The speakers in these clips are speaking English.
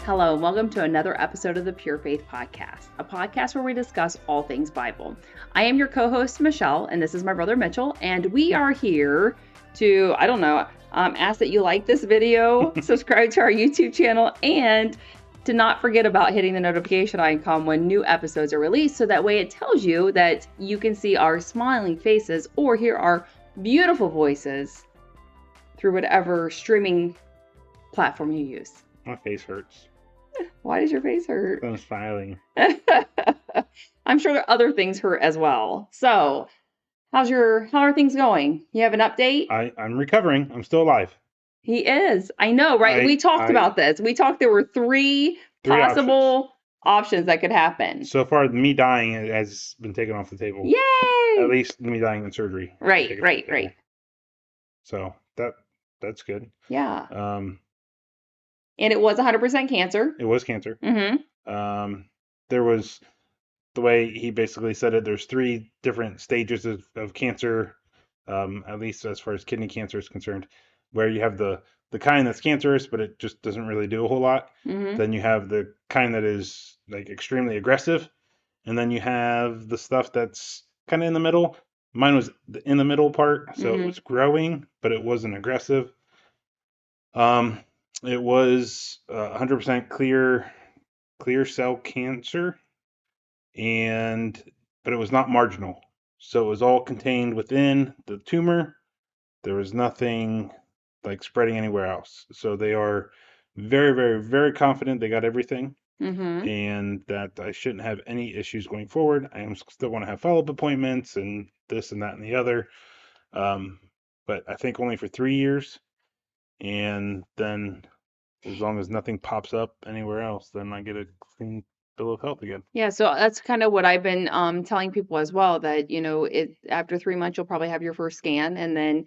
Hello, and welcome to another episode of the Pure Faith Podcast, a podcast where we discuss all things Bible. I am your co-host, Michelle, and this is my brother, Mitchell, and we are here to, ask that you like this video, subscribe to our YouTube channel, and to not forget about hitting the notification icon when new episodes are released, so that way it tells you that you can see our smiling faces or hear our beautiful voices through whatever streaming platform you use. My face hurts. Why does your face hurt? I'm smiling. I'm sure that other things hurt as well. So, how are things going? You have an update? I'm recovering. I'm still alive. He is. I know, right? We talked about this. We talked there were three possible options that could happen. So far, me dying has been taken off the table. Yay! At least me dying in surgery. Right. So that's good. Yeah. And it was 100% cancer. It was cancer. Mm-hmm. There was, the way he basically said it, there's 3 different stages of cancer, at least as far as kidney cancer is concerned, where you have the kind that's cancerous, but it just doesn't really do a whole lot. Mm-hmm. Then you have the kind that is like extremely aggressive. And then you have the stuff that's kind of in the middle. Mine was in the middle part, so It was growing, but it wasn't aggressive. It was 100% clear cell cancer, but it was not marginal. So it was all contained within the tumor. There was nothing like spreading anywhere else. So they are very, very, very confident they got everything, and that I shouldn't have any issues going forward. I am still want to have follow-up appointments and this and that and the other, but I think only for 3 years. And then, as long as nothing pops up anywhere else, then I get a clean bill of health again. Yeah, so that's kind of what I've been telling people as well, that after 3 months you'll probably have your first scan, and then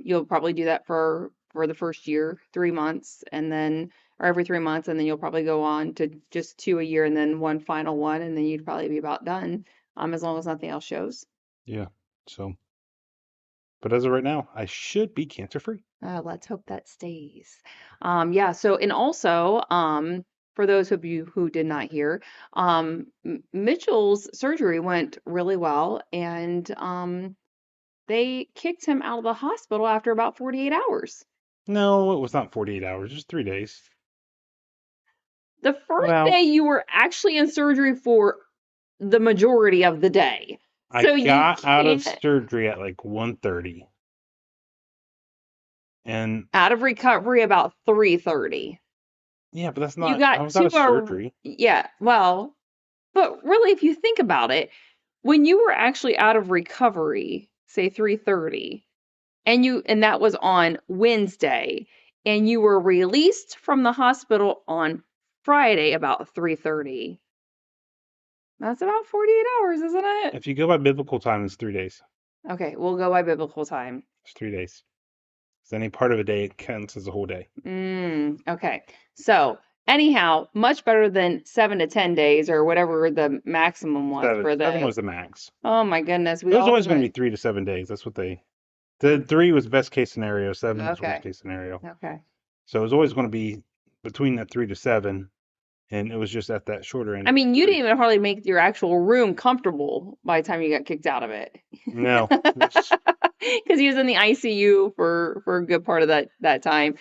you'll probably do that for the first year, 3 months, and then or every 3 months, and then you'll probably go on to just 2 a year, and then one final one, and then you'd probably be about done, as long as nothing else shows. Yeah. So, but as of right now, I should be cancer free. Let's hope that stays. Yeah. So, and also, for those of you who did not hear, Mitchell's surgery went really well, and they kicked him out of the hospital after about 48 hours. No, it was not 48 hours, just 3 days. The first day you were actually in surgery for the majority of the day. I got out of surgery at like 1:30. And out of recovery about 3:30. Yeah, but that's not. You got I was out of surgery. Yeah, well, but really, if you think about it, when you were actually out of recovery, say 3:30, and that was on Wednesday, and you were released from the hospital on Friday about 3:30. That's about 48 hours, isn't it? If you go by biblical time, it's 3 days. Okay, we'll go by biblical time. It's 3 days. So any part of a day counts as a whole day. Okay. So anyhow, much better than 7 to 10 days or whatever the maximum was for the. 7 was the max. Oh my goodness. It was always going to be 3 to 7 days. That's what the 3 was best case scenario. 7 was worst case scenario. Okay. So it was always going to be between that 3 to 7. And it was just at that shorter end. I mean, you didn't even hardly make your actual room comfortable by the time you got kicked out of it. No. Because he was in the ICU for a good part of that time.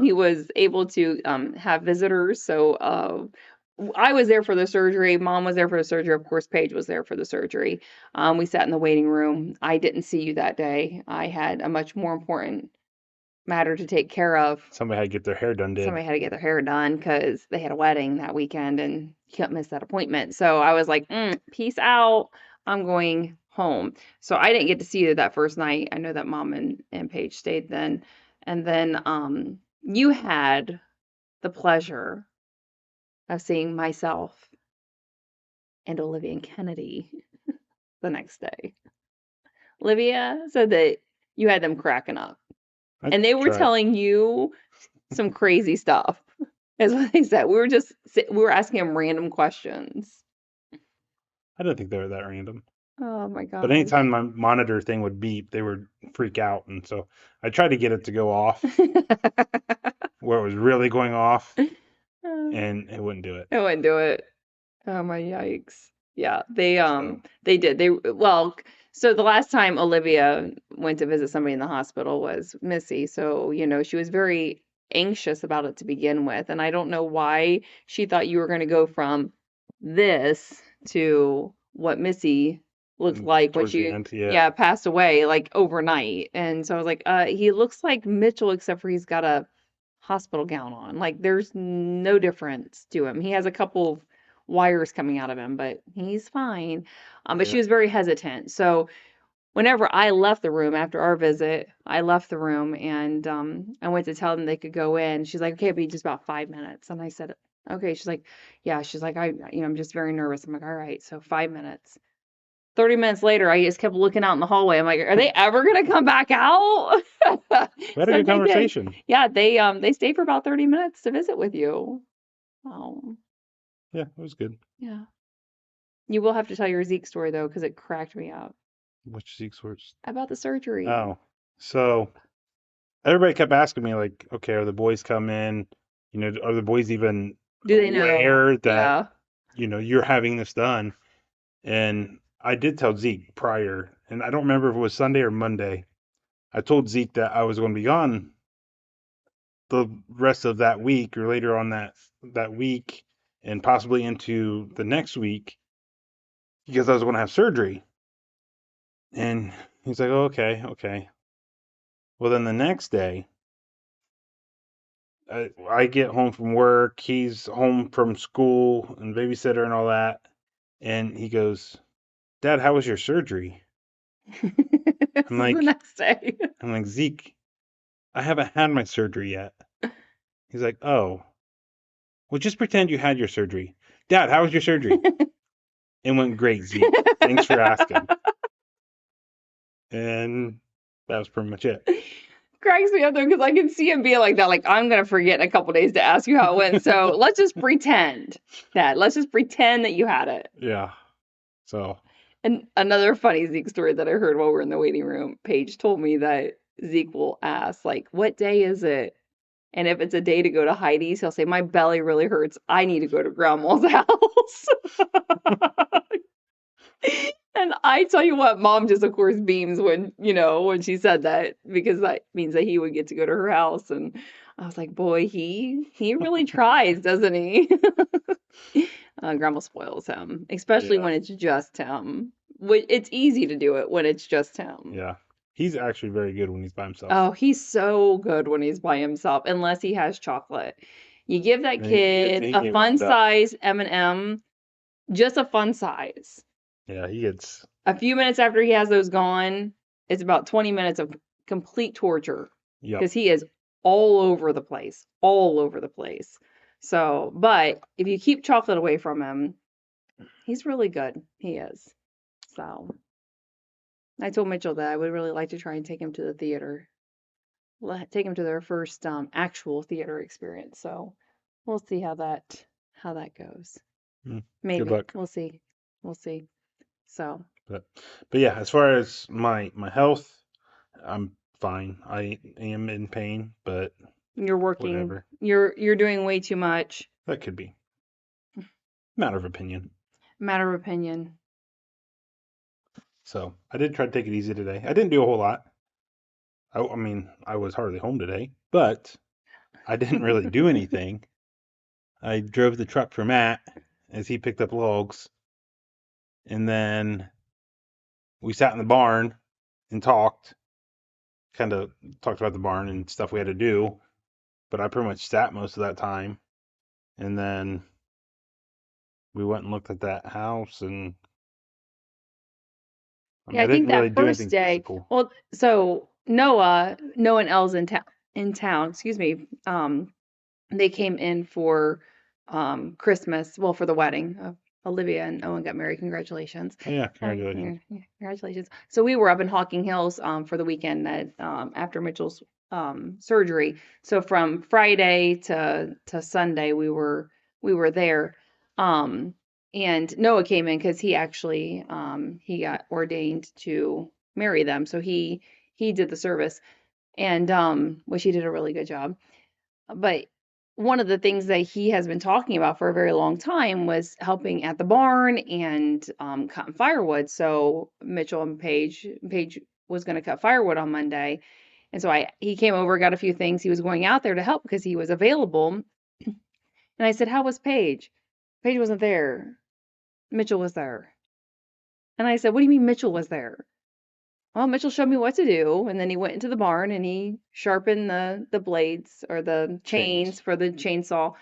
He was able to have visitors. So I was there for the surgery. Mom was there for the surgery. Of course, Paige was there for the surgery. We sat in the waiting room. I didn't see you that day. I had a much more important matter to take care of. Somebody had to get their hair done. Somebody had to get their hair done because they had a wedding that weekend and you couldn't miss that appointment. So I was like, peace out. I'm going home. So I didn't get to see you that first night. I know that Mom and Paige stayed then. And then you had the pleasure of seeing myself and Olivia and Kennedy the next day. Olivia said that you had them cracking up. And they were telling you some crazy stuff, is what they said. We were asking them random questions. I didn't think they were that random. Oh my god! But anytime my monitor thing would beep, they would freak out, and so I tried to get it to go off, where it was really going off. and it wouldn't do it. I wouldn't do it. Oh my yikes. Yeah, they So they did. So the last time Olivia went to visit somebody in the hospital was Missy. So, she was very anxious about it to begin with, and I don't know why she thought you were going to go from this to what Missy looked like when towards the she end, yeah, yeah, passed away like overnight. And so I was like, he looks like Mitchell except for he's got a hospital gown on. Like there's no difference to him. He has a couple of wires coming out of him, but he's fine. But yeah, she was very hesitant. So whenever I left the room after our visit, I left the room and I went to tell them they could go in. She's like, okay, it'll be just about 5 minutes. And I said, okay. She's like, yeah. She's like, I'm just very nervous. I'm like, all right. So 5 minutes. 30 minutes later, I just kept looking out in the hallway. I'm like, are they ever gonna come back out? we had a So good they did. conversation. Yeah, they stayed for about 30 minutes to visit with you. Oh, Yeah, it was good. yeah. You will have to tell your Zeke story though, because it cracked me up Which Zeke's words? about the surgery. Oh, so everybody kept asking me like, okay, are the boys coming? Are the boys even Do they know? aware that Yeah. you're having this done? And I did tell Zeke prior, and I don't remember if it was Sunday or Monday. I told Zeke that I was going to be gone the rest of that week or later on that week and possibly into the next week because I was going to have surgery. And he's like, oh, okay, okay. Well, then the next day, I get home from work. He's home from school and babysitter and all that. And he goes, Dad, how was your surgery? This I'm is the like, next day. I'm like, Zeke, I haven't had my surgery yet. He's like, oh, well, just pretend you had your surgery. Dad, how was your surgery? It went great, Zeke. Thanks for asking. And that was pretty much it. Cracks me up though, because I can see him being like that. Like, I'm gonna forget in a couple days to ask you how it went. So let's just pretend that. Let's just pretend that you had it. Yeah. So, And another funny Zeke story that I heard while we are in the waiting room, Paige told me that Zeke will ask, like, what day is it? And if it's a day to go to Heidi's, he'll say, my belly really hurts. I need to go to grandma's house. And I tell you what, mom just of course beams when she said that because that means that he would get to go to her house. And I was like, boy, he really tries, doesn't he? Grandma spoils him, especially yeah. when it's just him. It's easy to do it when it's just him. Yeah. He's actually very good when he's by himself. Oh, he's so good when he's by himself, unless he has chocolate. You give that And kid he a can get fun wound up. size M&M, just a fun size. Yeah, he gets, A few minutes after he has those gone, it's about 20 minutes of complete torture yep. because he is all over the place, all over the place. So, but if you keep chocolate away from him, he's really good. He is. So, I told Mitchell that I would really like to try and take him to the theater, take him to their first actual theater experience. So, we'll see how that goes. Mm, good Maybe luck. we'll see. We'll see. So, But but yeah, as far as my health, I'm fine. I am in pain, but you're working. whatever. You're doing way too much. That could be matter of opinion. Matter of opinion. So I did try to take it easy today. I didn't do a whole lot. I mean, I was hardly home today, but I didn't really do anything. I drove the truck for Matt as he picked up logs, and then we sat in the barn and kind of talked about the barn and stuff we had to do. But I pretty much sat most of that time, and then we went and looked at that house, and I Yeah, mean, I I think didn't really that do first anything day, physical. well, so Noah and Elle's in town, excuse me. They came in for Christmas, well, for the wedding. Olivia and Owen got married. Congratulations. Oh yeah, Yeah, congratulations. yeah, congratulations. So we were up in Hocking Hills for the weekend that after Mitchell's surgery. So from Friday to Sunday we were there. Um and Noah came in because he actually he got ordained to marry them. So he did the service and which he did a really good job. But one of the things that he has been talking about for a very long time was helping at the barn and cutting firewood. So Mitchell and Paige was going to cut firewood on Monday. And so he came over, got a few things. He was going out there to help because he was available. And I said, "How was Paige?" Paige wasn't there. Mitchell was there. And I said, "What do you mean Mitchell was there?" Well, Mitchell showed me what to do, and then he went into the barn and he sharpened the blades or the chains Chains. for the chainsaw.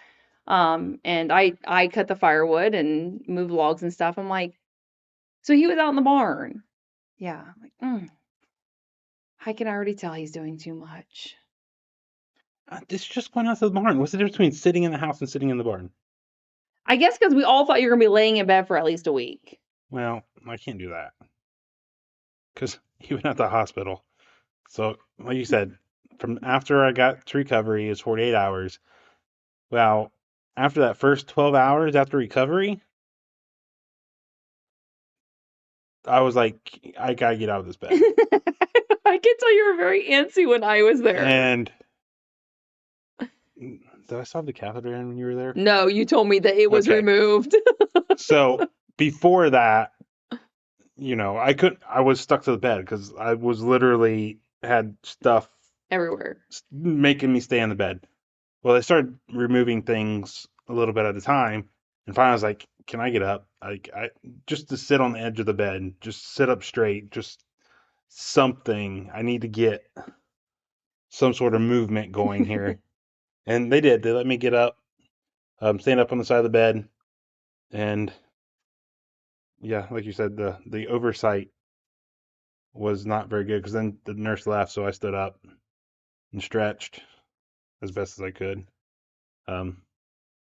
And I cut the firewood and moved logs and stuff. I'm like, so he was out in the barn. Yeah, I'm like, I can already tell he's doing too much. This just went out to the barn. What's the difference between sitting in the house and sitting in the barn? I guess because we all thought you were gonna be laying in bed for at least a week. Well, I can't do that because even at the hospital. So, like you said, from after I got to recovery is 48 hours. Well, after that first 12 hours after recovery, I was like, I gotta get out of this bed. I can tell you were very antsy when I was there. And did I still have the catheter in when you were there? No, you told me that it was Okay. removed. So before that, I was stuck to the bed because I was literally had stuff Everywhere. making me stay in the bed. Well, they started removing things a little bit at a time, and finally I was like, "Can I get up? I just to sit on the edge of the bed, just sit up straight, just something. I need to get some sort of movement going here." And they did. They let me get up, stand up on the side of the bed, and yeah, like you said, the oversight was not very good because then the nurse left, so I stood up and stretched as best as I could. Um,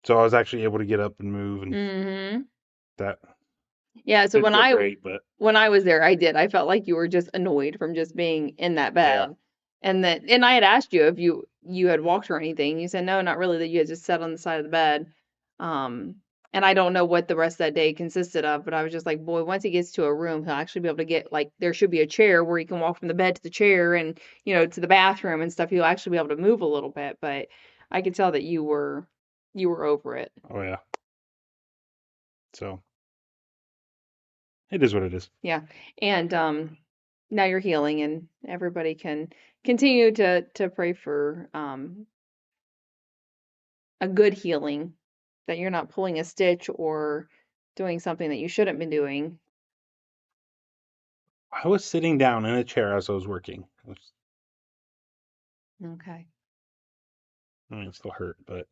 so I was actually able to get up and move, and Mm-hmm. that Yeah, so didn't feel great, but when I was there, I did. I felt like you were just annoyed from just being in that yeah, bed. And I had asked you if you had walked or anything. You said no, not really, that you had just sat on the side of the bed. Um, and I don't know what the rest of that day consisted of, but I was just like, boy, once he gets to a room, he'll actually be able to get like there should be a chair where he can walk from the bed to the chair and, to the bathroom and stuff. He'll actually be able to move a little bit, but I could tell that you were over it. oh yeah. So it is what it is. Yeah. And now you're healing and everybody can continue to pray for a good healing, that you're not pulling a stitch or doing something that you shouldn't be doing. I was sitting down in a chair as I was working. Okay. I mean, it still hurt, but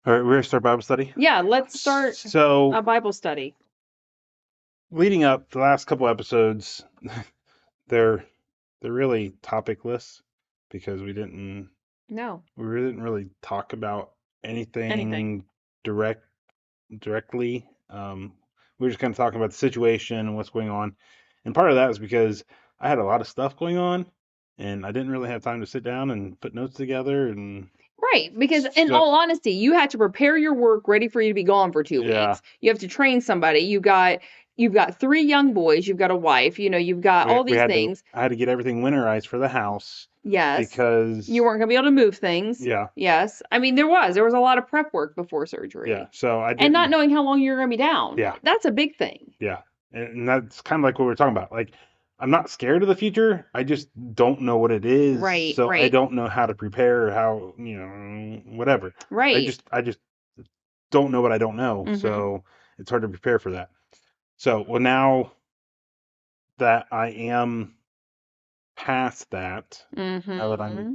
all right, we're gonna start Bible study. Yeah, let's start So a Bible study. leading up the last couple episodes, they're really topicless because No, we didn't really talk about anything. anything directly. We were just kind of talking about the situation and what's going on, and part of that was because I had a lot of stuff going on, and I didn't really have time to sit down and put notes together, and Right, because in so all honesty, you had to prepare your work ready for you to be gone for two yeah, weeks. You have to train somebody. You've got three young boys, you've got a wife, you've got all we these had to things. I had to get everything winterized for the house Yes. You because weren't gonna be able to move things. yeah, Yes. I mean, there was a lot of prep work before yeah. surgery. So I And not didn't knowing how long you're gonna be down. yeah. That's a big thing. Yeah. And that's kind of like what we are talking about. Like, I'm not scared of the future. I just don't know what it is. Right, So I right, don't know how to prepare, how, whatever. right. I just don't know what I don't know. Mm-hmm. So it's hard to prepare for that. So, well, now that I am past that, now that I'm Mm-hmm.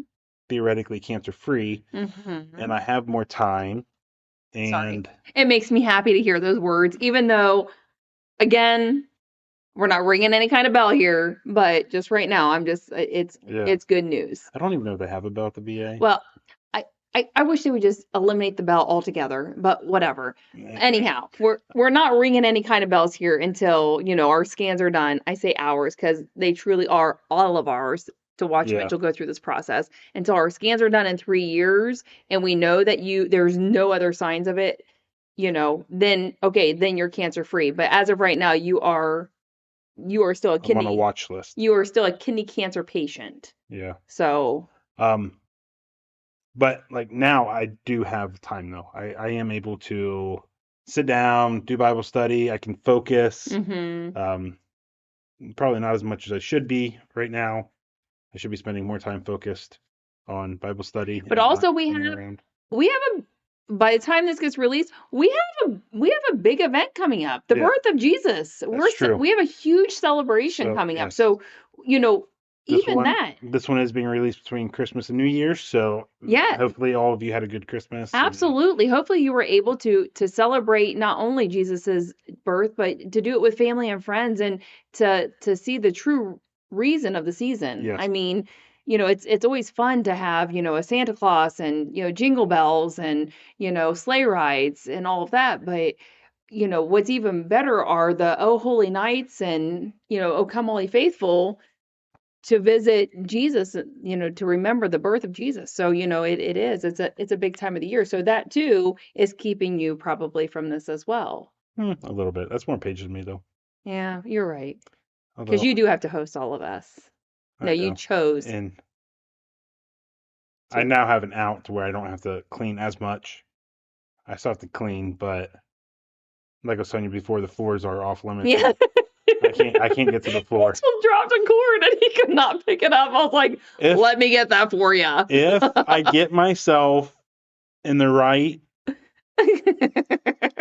theoretically cancer free Mm-hmm. and I have more time Sorry. and It makes me happy to hear those words, even though, again, we're not ringing any kind of bell here, but just right now, I'm just it's yeah, it's good news. I don't even know if they have about the VA. Well, I wish they would just eliminate the bell altogether, but whatever. Anyhow, we're not ringing any kind of bells here until, our scans are done. I say ours because they truly are all of ours to watch Yeah, Mitchell go through this process. Until our scans are done in 3 years and we know that there's no other signs of it, then okay, then you're cancer free. But as of right now, you are still a I'm on a kidney watch list. you are still a kidney cancer patient. Yeah. So, Um, But like now I do have time though. I am able to sit down, do Bible study. I can focus. Mm-hmm. Um, Probably not as much as I should be right now. I should be spending more time focused on Bible study But and not also running around. we have a by the time this gets released, we have a big event coming up, the Yeah, birth of Jesus. that's true. We have a huge celebration So coming up. yes, So, you know, this even one that, this one is being released between Christmas and New Year's. So yeah, hopefully all of you had a good Christmas and absolutely. Hopefully you were able to celebrate not only Jesus's birth, but to do it with family and friends and to see the true reason of the season. I yes. mean, it's always fun to have, a Santa Claus and, jingle bells and, sleigh rides and all of that, but what's even better are the Oh Holy Nights and, Oh Come All Ye Faithful to visit Jesus, to remember the birth of Jesus. So, it's a big time of the year. So that too is keeping you probably from this as well. A little bit. That's more pages than me though. Yeah, you're right. Because Although you do have to host all of us. No, I you know. chose And I to. now have an out to where I don't have to clean as much. I still have to clean, but like I was telling you before, the floors are off limits. Yeah. I can't get to the He floor. just dropped a cord and he could not pick it up. I was like, If let me get that for you. if I get myself in the right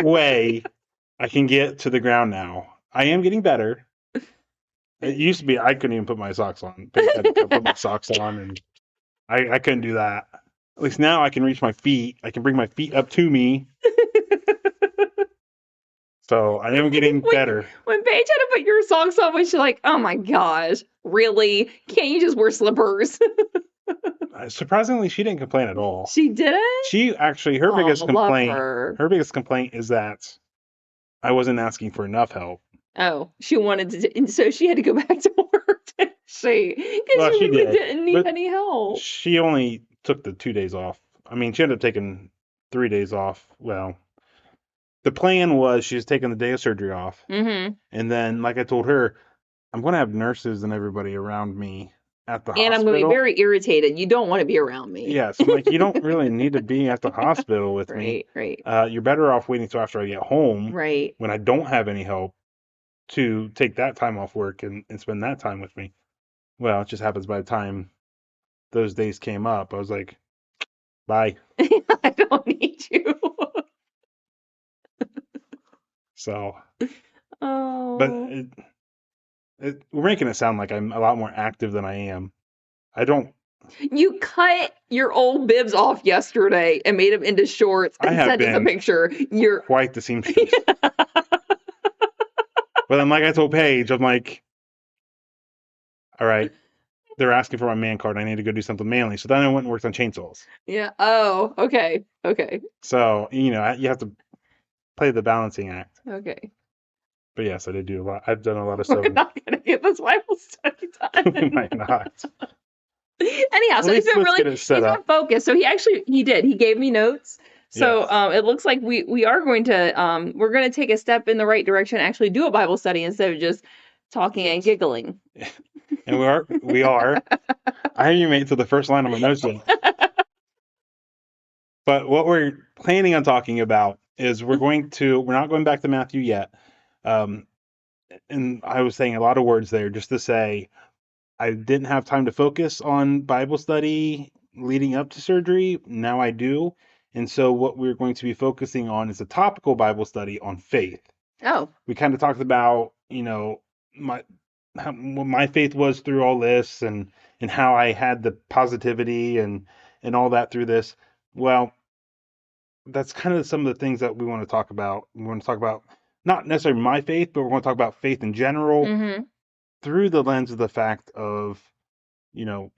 way, I can get to the ground now. I am getting better. It used to be I couldn't even put my socks on. Paige had to come put my socks on, and I couldn't do that. At least now I can reach my feet. I can bring my feet up to me. So I am getting when better. when Paige had to put your socks on, was she like, oh my gosh, really? Can't you just wear slippers? Surprisingly, she didn't complain at all. She didn't? She actually, Oh, love her. her biggest complaint is that I wasn't asking for enough help. Oh, she wanted to, and so she had to go back to work, didn't she? Because Well, you she really did, didn't need but any help. she only took the 2 days off. I mean, she ended up taking 3 days off. Well, the plan was she was taking the day of surgery off. Mm-hmm. And then, like I told her, I'm going to have nurses and everybody around me at the And I'm going to be hospital. very irritated. You don't want to be around me. Yes, I'm like, you don't really need to be at the hospital with me. Right, right, You're better off waiting till after I get home right. when I don't have any help to take that time off work and spend that time with me. Well, it just happens by the time those days came up, I was like, bye. I don't need you. So, but Oh. we're making it sound like I'm a lot more active than I am. I don't. You cut your old bibs off yesterday and made them into shorts I and have sent us a been picture. You're quite the seamstress. But then, like I told Paige, I'm like, all right, they're asking for my man card. I need to go do something manly. So then I went and worked on chainsaws. Yeah. Oh, okay. Okay. So, you have to play the balancing act. Okay. But yes, I did do a lot. I've done a lot of We're sewing. not gonna get this Bible study We done. might not. Anyhow, At so he's least been let's really get it set been up. focused. So he did. He gave me notes. So Yes. it looks like we are going to we're going to take a step in the right direction, actually do a Bible study instead of just talking and Yes. giggling. And we are. I haven't even made it to the first line of my notes yet. But what we're planning on talking about is we're not going back to Matthew yet. Um, and I was saying a lot of words there just to say I didn't have time to focus on Bible study leading up to surgery. Now I do. And so what we're going to be focusing on is a topical Bible study on faith. Oh, We kind of talked about, my what my faith was through all this and how I had the positivity and all that through this. Well, that's kind of some of the things that we want to talk about. We want to talk about not necessarily my faith, but we're going to talk about faith in general mm-hmm. through the lens of the fact of, you know,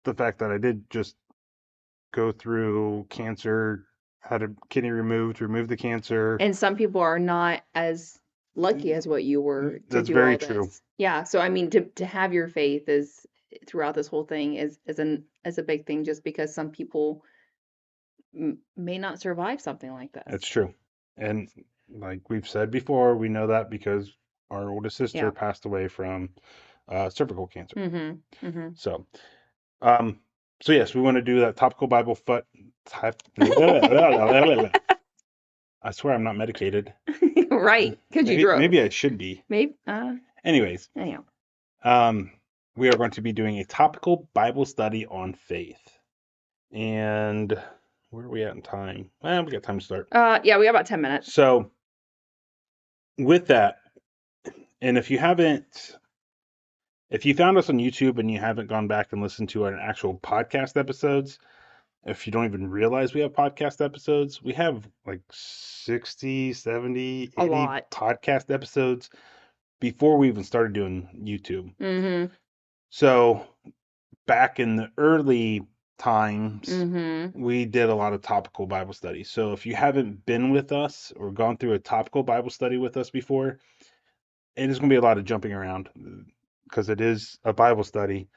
the fact that I did just go through cancer, had a kidney removed, remove the cancer. And some people are not as lucky as what you were to That's do very all true. this. Yeah. So I mean, to have your faith is throughout this whole thing is a big thing, just because some people may not survive something like That's this. true. And like we've said before, we know that because our oldest sister Yeah. passed away from cervical cancer. Mm-hmm. Mm-hmm. So, um, So yes, we want to do that topical Bible foot. I swear I'm not medicated. Right, because you drove. Maybe I should be. Maybe, Anyways, anyhow. we are going to be doing a topical Bible study on faith. And where are we at in time? Well, we got time to start. Yeah, we got about 10 minutes. So with that, and if you found us on YouTube and you haven't gone back and listened to our actual podcast episodes, if you don't even realize we have podcast episodes, we have like 60, 70, A 80 lot. podcast episodes before we even started doing YouTube. Mm-hmm. So back in the early times, Mm-hmm. we did a lot of topical Bible studies. So if you haven't been with us or gone through a topical Bible study with us before, it is going to be a lot of jumping around because it is a Bible study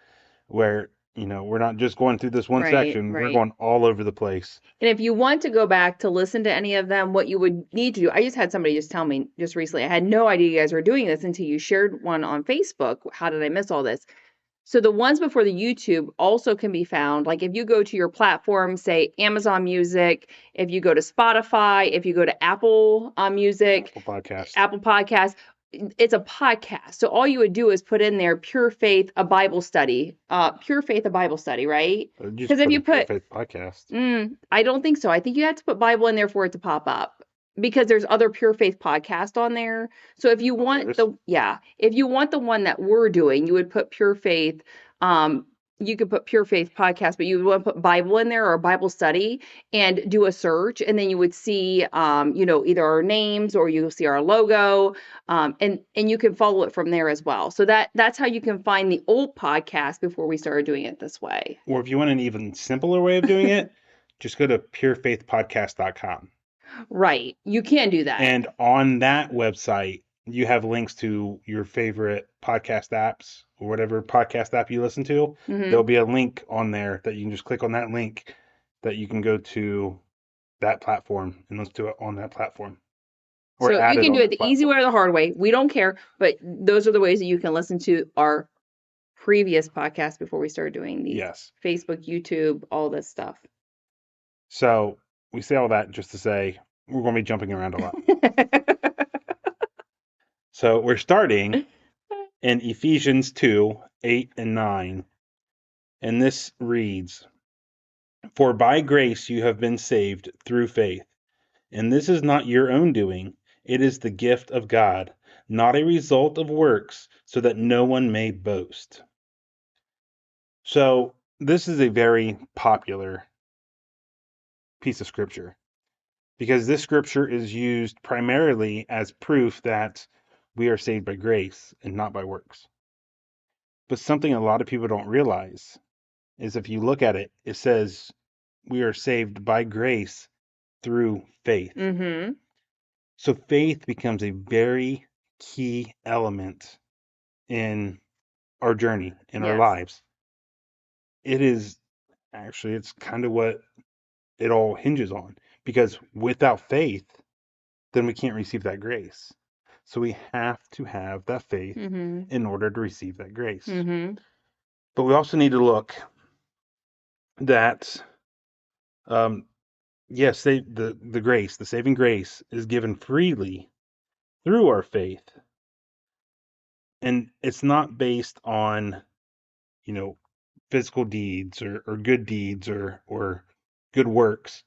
where, we're not just going through this one Right, section, we're right. going all over the place. And if you want to go back to listen to any of them, what you would need to do, I just had somebody just tell me just recently, I had no idea you guys were doing this until you shared one on Facebook. How did I miss all this? So the ones before the YouTube also can be found. Like if you go to your platform, say Amazon Music, if you go to Spotify, if you go to Apple Music, Apple Podcast. It's a podcast. So all you would do is put in there Pure Faith, a Bible study. Pure Faith, a Bible study, right? Because if you put Faith Podcast. I don't think so. I think you have to put Bible in there for it to pop up because there's other Pure Faith podcast on there. So if you want if you want the one that we're doing, you would put Pure Faith. You could put Pure Faith podcast, but you would want to put Bible in there or Bible study and do a search, and then you would see, either our names or you'll see our logo, and you can follow it from there as well. So that's how you can find the old podcast before we started doing it this way. Or if you want an even simpler way of doing it, just go to purefaithpodcast.com. Right. You can do that. And on that website, you have links to your favorite podcast apps or whatever podcast app you listen to. Mm-hmm. There'll be a link on there that you can just click on that link that you can go to that platform and listen to it on that platform. So you can do it the easy way or the hard way. We don't care, but those are the ways that you can listen to our previous podcast before we started doing these. Yes. Facebook, YouTube, all this stuff. So we say all that just to say we're going to be jumping around a lot. So we're starting in Ephesians 2, 8 and 9. And this reads, "For by grace you have been saved through faith. And this is not your own doing. It is the gift of God, not a result of works, so that no one may boast." So this is a very popular piece of scripture because this scripture is used primarily as proof that we are saved by grace and not by works. But something a lot of people don't realize is if you look at it, it says we are saved by grace through faith. Mm-hmm. So faith becomes a very key element in our journey, in our lives. It is actually, it's kind of what it all hinges on, because without faith, then we can't receive that grace. So we have to have that faith in order to receive that grace. Mm-hmm. But we also need to look that, yes, the grace, the saving grace is given freely through our faith. And it's not based on, physical deeds or good deeds or good works.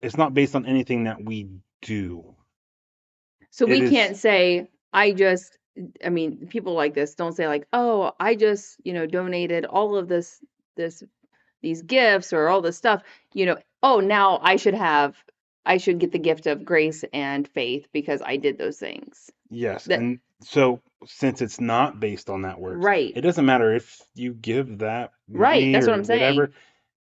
It's not based on anything that we do. So we can't say, people like this don't say like, oh, I just, donated all of these gifts or all this stuff, oh, now I should get the gift of grace and faith because I did those things. Yes. And so since it's not based on that works, right. It doesn't matter if you give that right. money That's or what I'm whatever. saying.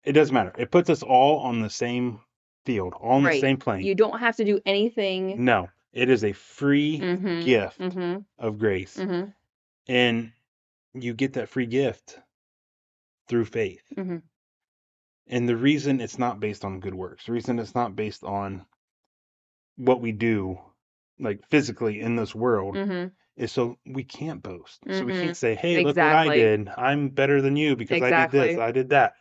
It doesn't matter. It puts us all on the same field, all on the same plane. You don't have to do anything. No, it is a free gift of grace. And you get that free gift through faith. And the reason it's not based on good works, the reason it's not based on what we do, like physically in this world, is so we can't boast. So we can't say, hey, look what I did. I'm better than you because I did this, I did that.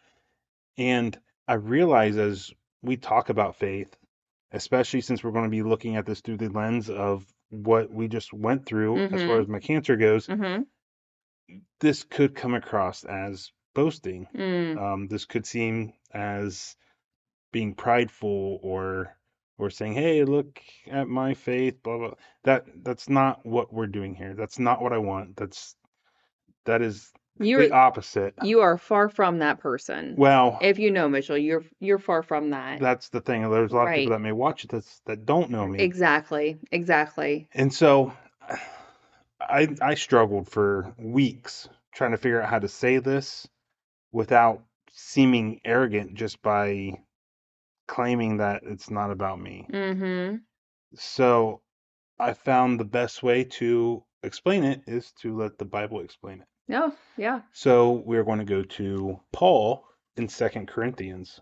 And I realize as we talk about faith, especially since we're going to be looking at this through the lens of what we just went through as far Mm-hmm. as my cancer goes, Mm-hmm. this could come across as boasting. Mm. This could seem as being prideful or saying, "Hey, look at my faith." Blah blah. That's not what we're doing here. That's not what I want. That is You're complete opposite. you are far from that person. Well, If you know Mitchell, you're far from that. that's the thing. There's a lot of people Right. that may watch this that don't know me, Exactly. Exactly. and so I struggled for weeks trying to figure out how to say this without seeming arrogant just by claiming that it's not about me. Mm-hmm. So I found the best way to explain it is to let the Bible explain it. Oh, yeah. So we're going to go to Paul in Second Corinthians.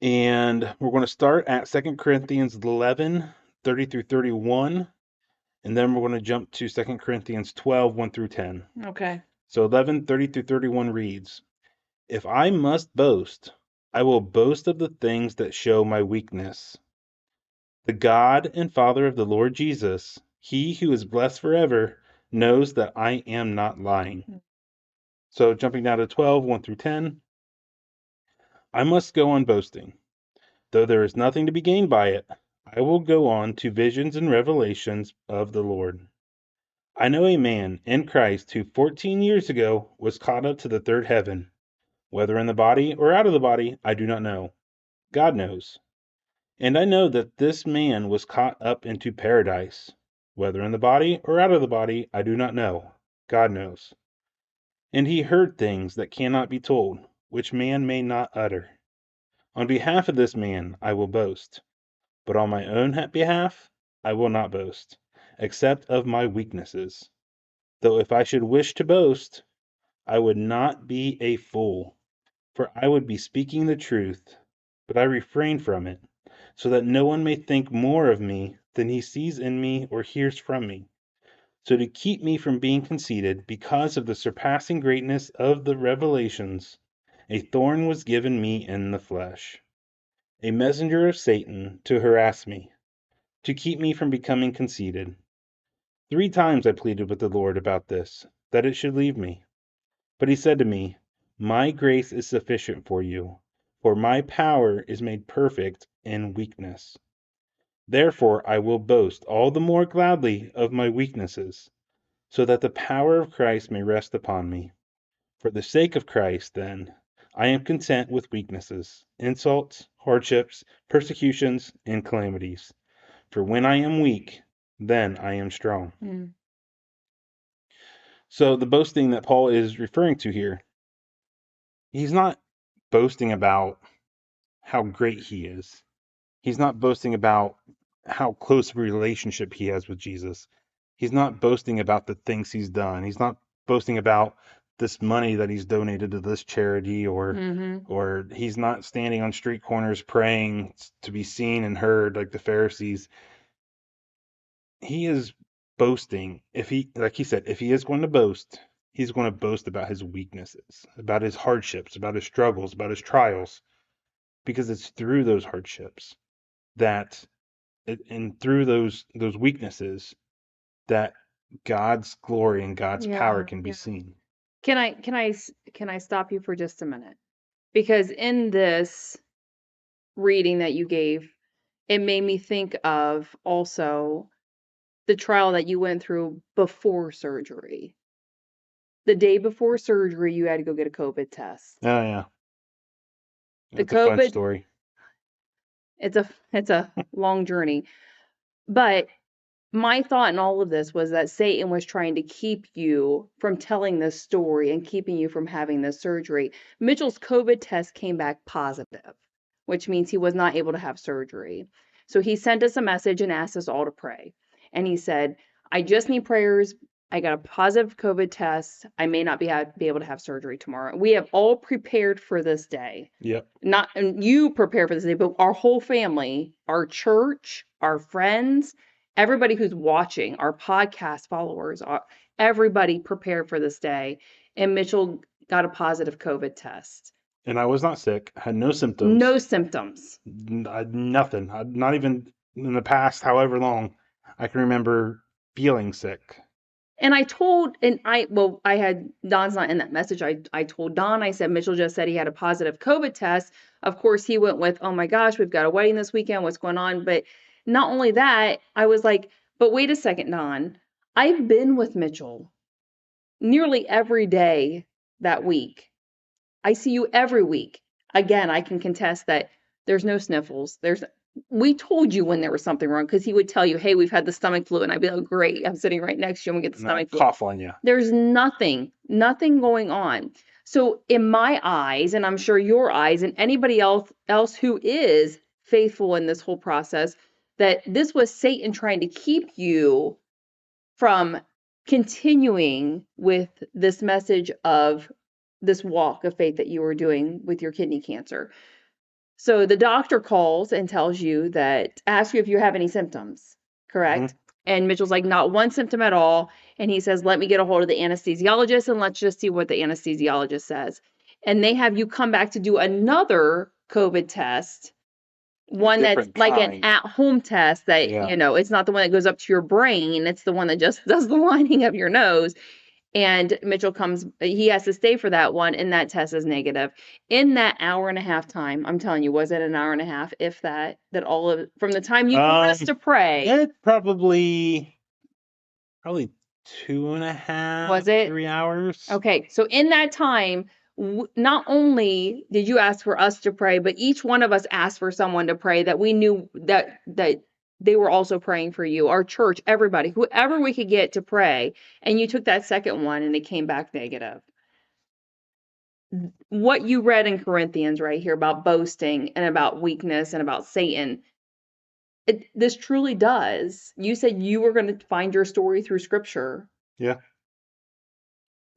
And we're going to start at Second Corinthians 11:30 through 31. And then we're going to jump to Second Corinthians 12, 1 through 10. Okay. So 11:30 through 31 reads, If I must boast, I will boast of the things that show my weakness. The God and Father of the Lord Jesus, he who is blessed forever, knows that I am not lying. So jumping down to 12, 1 through 10. I must go on boasting. Though there is nothing to be gained by it, I will go on to visions and revelations of the Lord. I know a man in Christ who 14 years ago was caught up to the third heaven. Whether in the body or out of the body, I do not know. God knows. And I know that this man was caught up into paradise. Whether in the body or out of the body, I do not know. God knows. And he heard things that cannot be told, which man may not utter. On behalf of this man I will boast, but on my own behalf I will not boast, except of my weaknesses. Though if I should wish to boast, I would not be a fool, for I would be speaking the truth, but I refrain from it, so that no one may think more of me than he sees in me or hears from me. So to keep me from being conceited, because of the surpassing greatness of the revelations, a thorn was given me in the flesh, a messenger of Satan to harass me, to keep me from becoming conceited. 3 times I pleaded with the Lord about this, that it should leave me. But he said to me, My grace is sufficient for you, for my power is made perfect in weakness. Therefore I will boast all the more gladly of my weaknesses, so that the power of Christ may rest upon me. For the sake of Christ, then, I am content with weaknesses, insults, hardships, persecutions, and calamities. For when I am weak, then I am strong. Mm. So the boasting that Paul is referring to here, he's not boasting about how great he is. He's not boasting about how close of a relationship he has with Jesus. He's not boasting about the things he's done. He's not boasting about this money that he's donated to this charity Mm-hmm. or he's not standing on street corners praying to be seen and heard like the Pharisees. He is boasting. If he, like he said, if he is going to boast, he's going to boast about his weaknesses, about his hardships, about his struggles, about his trials, because it's through those hardships that and through those weaknesses that God's glory and God's power Yeah. can be Yeah. seen. Can I stop you for just a minute? Because in this reading that you gave, it made me think of also the trial that you went through before surgery. The day before surgery, you had to go get a COVID test. Oh yeah, The that's a fun COVID, story. it's a long journey. But my thought in all of this was that Satan was trying to keep you from telling this story and keeping you from having this surgery. Mitchell's COVID test came back positive, which means he was not able to have surgery. So he sent us a message and asked us all to pray. And he said, I just need prayers. I got a positive COVID test. I may not be able to have surgery tomorrow. We have all prepared for this day. Yep. Not and you prepare for this day, but our whole family, our church, our friends, everybody who's watching, our podcast followers, everybody prepared for this day. And Mitchell got a positive COVID test. And I was not sick, had no No symptoms, symptoms. nothing. Not even in the past, however long, I can remember feeling sick. And I told, and I, well, I had, Don's not in that message. I told Don, I said, Mitchell just said he had a positive COVID test. Of course, he went with, oh my gosh, we've got a wedding this weekend. What's going on? But not only that, I was like, but wait a second, Don. I've been with Mitchell nearly every day that week. I see you every week. Again, I can contest that there's no sniffles. We told you when there was something wrong because he would tell you, hey, we've had the stomach flu. And I'd be like, great, I'm sitting right next to you and we get the And I stomach flu. cough on you. There's nothing going on. So in my eyes, and I'm sure your eyes, and anybody else who is faithful in this whole process, that this was Satan trying to keep you from continuing with this message of this walk of faith that you were doing with your kidney cancer. So the doctor calls and tells you that, asks you if you have any symptoms, correct? Hmm. And Mitchell's like, not one symptom at all. And he says, let me get a hold of the anesthesiologist and let's just see what the anesthesiologist says. And they have you come back to do another COVID test, A one that's different like an kind. at-home test that, Yeah. it's not the one that goes up to your brain. It's the one that just does the lining of your nose. And Mitchell comes, he has to stay for that one, and that test is negative. In that hour and a half time, I'm telling you, was it an hour and a half, if that, that all of, from the time you told us Um, to pray, it probably two and a half, was it? 3 hours. Okay, so in that time, not only did you ask for us to pray, but each one of us asked for someone to pray that we knew that they were also praying for you, our church, everybody, whoever we could get to pray. And you took that second one and it came back negative. What you read in Corinthians right here about boasting and about weakness and about Satan, this truly does. You said you were going to find your story through scripture. Yeah.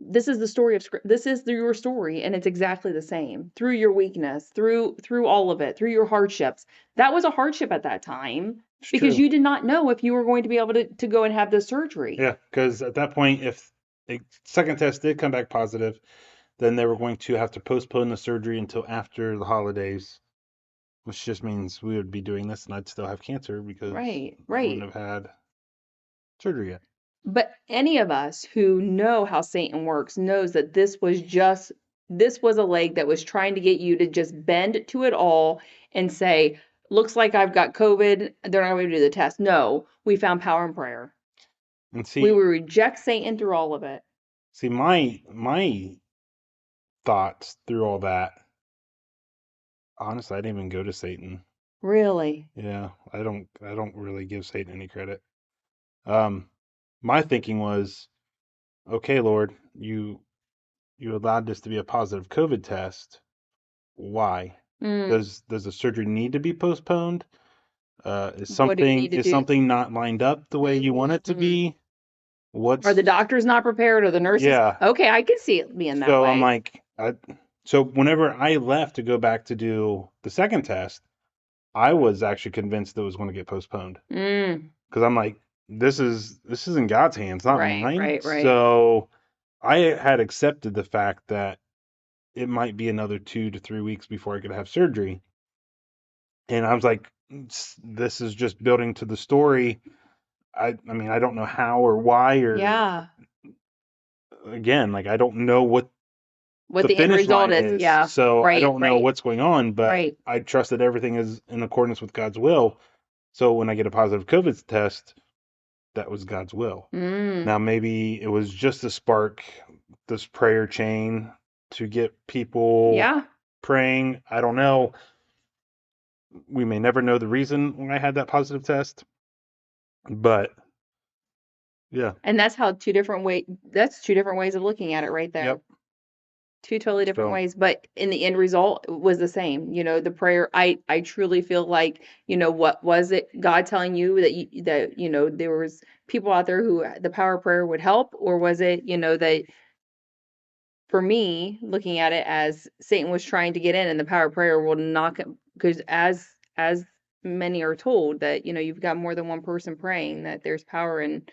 This is the story of script. This is your story, and it's exactly the same through your weakness, through all of it, through your hardships. That was a hardship at that time It's because true. you did not know if you were going to be able to go and have the surgery. Yeah, because at that point, if a second test did come back positive, then they were going to have to postpone the surgery until after the holidays, which just means we would be doing this and I'd still have cancer because Right, I wouldn't right. have had surgery yet. But any of us who know how Satan works knows that this was a leg that was trying to get you to just bend to it all and say, looks like I've got COVID. They're not going to do the test. No, we found power in prayer. And We will reject Satan through all of it. see, my thoughts through all that. Honestly, I didn't even go to Satan. Really. Yeah, I don't really give Satan any credit. Um, my thinking was, okay, Lord, you allowed this to be a positive COVID test. Why? Mm, Does the surgery need to be postponed? Is what do you something need to is do? something not lined up the way you want it to Mm. be? Are the What's doctors not prepared or the nurses? Yeah. Okay, I can see it being that So I'm way. like, so whenever I left to go back to do the second test, I was actually convinced it was going to get postponed Mm, because I'm like, this is in God's hands, not right, mine. right, right. So I had accepted the fact that it might be another 2 to 3 weeks before I could have surgery. And I was like, this is just building to the story. I mean, I don't know how or why or Yeah. again, like I don't know what What the the end finish result line is. is. Yeah. So I Right, don't know right, what's going on, but right. I trust that everything is in accordance with God's will. So when I get a positive COVID test, that was God's will. Mm, Now maybe it was just to spark this prayer chain to get people yeah. praying. I don't know. We may never know the reason why I had that positive test, but yeah. And that's two different ways of looking at it right there. Yep. Two totally different So, ways, but in the end result was the same. The prayer, I truly feel like, what was it God telling you that there was people out there who the power of prayer would help, or was it, that for me, looking at it as Satan was trying to get in and the power of prayer will knock him, because as many are told that, you've got more than one person praying, that there's power in,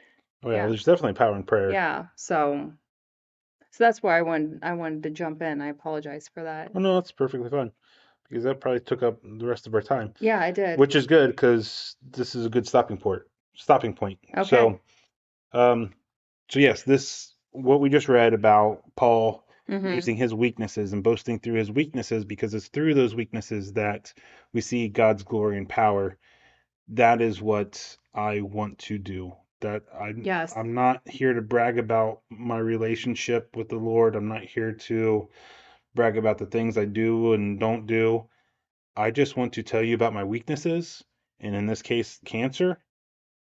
oh yeah, yeah, there's definitely power in prayer. yeah. So So that's why I wanted to jump in. I apologize for that. Oh no, that's perfectly fine because that probably took up the rest of our time, Yeah, I did. which is good because this is a good stopping point. Okay. Um, so yes, this what we just read about Paul Mm-hmm. using his weaknesses and boasting through his weaknesses because it's through those weaknesses that we see God's glory and power. That is what I want to do. That Yes. I'm not here to brag about my relationship with the Lord. I'm not here to brag about the things I do and don't do. I just want to tell you about my weaknesses, and in this case, cancer.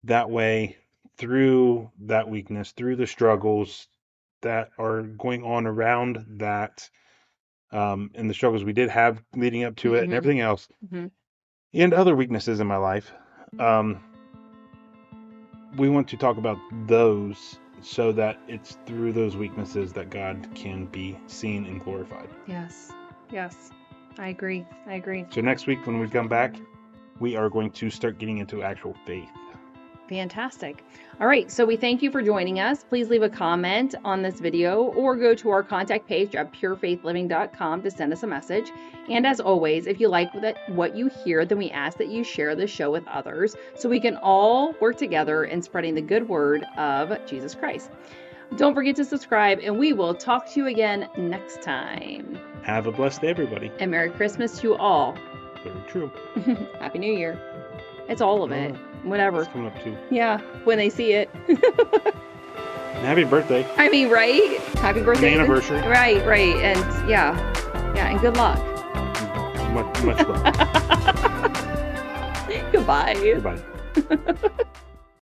That way, through that weakness, through the struggles that are going on around that, and the struggles we did have leading up to it, and Mm-hmm. everything else, Mm-hmm. and other weaknesses in my life, um, we want to talk about those so that it's through those weaknesses that God can be seen and glorified. Yes. Yes. I agree. I agree. So next week when we come back, we are going to start getting into actual faith. Fantastic. All right, so we thank you for joining us. Please leave a comment on this video or go to our contact page at purefaithliving.com to send us a message. And as always, if you like what you hear, then we ask that you share the show with others so we can all work together in spreading the good word of Jesus Christ. Don't forget to subscribe, and we will talk to you again next time. Have a blessed day, everybody. And Merry Christmas to you all. Very true. Happy New Year. It's all of it. Whatever. It's coming up too. Yeah, when they see it. And happy birthday. I mean, right? Happy birthday. And anniversary. Right. And yeah, and good luck. Much love. Goodbye. Goodbye.